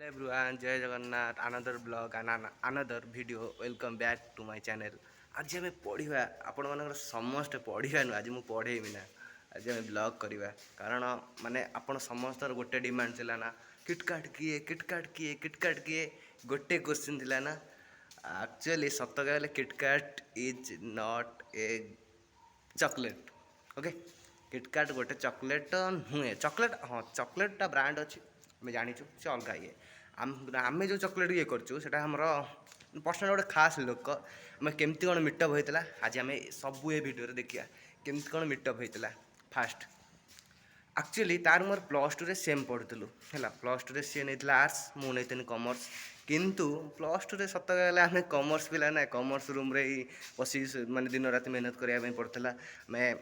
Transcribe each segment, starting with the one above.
Everyone जय Jagannath another blog another video welcome back to my channel. आज आम पढ़ा आपण मान समस्ते पढ़ा नु आज मुझे पढ़ेबी ना आज आम ब्लॉग करवा कारण माने आपण समस्त गोटे डिमांड थिला ना किटकाट किए गोटे क्वेश्चन थिला ना एक्चुअली सत कहले KitKat is not a chocolate. Okay KitKat गोटे चॉकलेट नुहे चॉकलेट हाँ चॉकलेटा ब्रांड अच्छी आम जाचु से अलग ये आम जो चॉकलेट ये करा आमर पर्सनाल गोटे खास लोक आम केमती कौन मीटअप होता आज आम सबू ये भिडियो देखिए केमती कौन मीटअप होता। फास्ट एक्चुअली तार मोर प्लस टू रे सेम पढ़ुलु है प्लस टू रे सी नहीं आर्ट्स मुझे कॉमर्स किंतु प्लस टू रे सत गले आम कॉमर्स पिला ना कॉमर्स रूम रे बस माने दिन रात मेहनत करने पड़ता मैं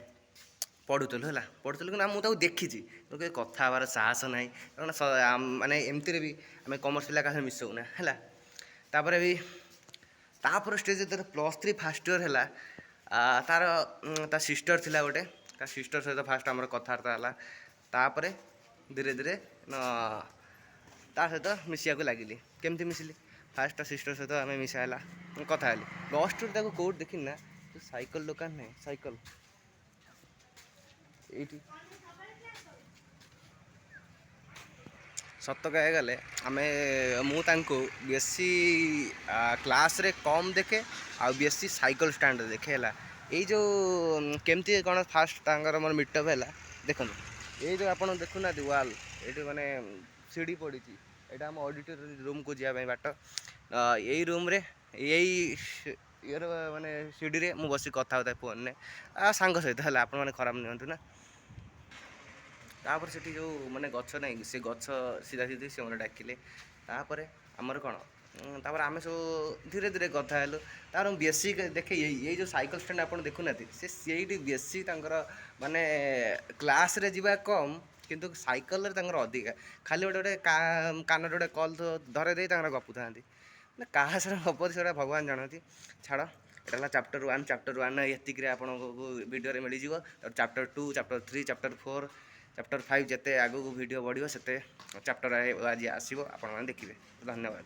पढ़ुलु है पढ़ुलु कि मुझे देखी कहीं कथा हबार साहस ना कारण माने एमती भी आम कॉमर्स पिला क्या मिसौना है तापर भी तापर स्टेज जो प्लस थ्री फास्ट इयर है तार ता सिस्टर थिला गोटे ता सिस्टर सहित फास्ट आम कथबार्ता है तापर धीरे धीरे ता सहित मिसिया को लगिली केमती मिसिली फास्ट ता सिस्टर सहित आम मिसाला कथा हेली प्लस टू कौट देखी ना साइकिल दुकान नहीं साइकिल ये सत कह गले आम बेसी क्लास रे कम देखे आ बेसी साइकिल स्टैंड देखे है ये जो केमती कौन फास्ट तांगर मोर मीटअप है देखो ये जो आप देखुना वाल ये माने सीढ़ी पड़ी यहाँ आम ऑडिटोरियम रूम को जावाई बाट यही रूम रे यही यार माने सीढ़ी रे मु बस कथा होता फोन ने सांग सहित है आप खराब नियंतु ना तापर से जो माने गछ नहीं से गछ सीधा सीधी से मैंने डाकिले तापर आमर कौन तापर आम सब धीरे धीरे कथा हेलु तार बेसी देखे ये जो साइकिल स्टैंड आप देखुना से बेसी माने क्लास रे जीवा कम किंतु साइकिल रे अधिका खाली गोटे गोटे कान गोटे कल धरे दे गपु था क्या गप से भगवान जानती छाड़ एटा चैप्टर 1 ये आपको वीडियो मिल जाए चैप्टर 2 चैप्टर 3 चैप्टर 4 चैप्टर 5 जिते आगू वीडियो बढ़ो से चैप्टर आज आसो आप देखिए। धन्यवाद।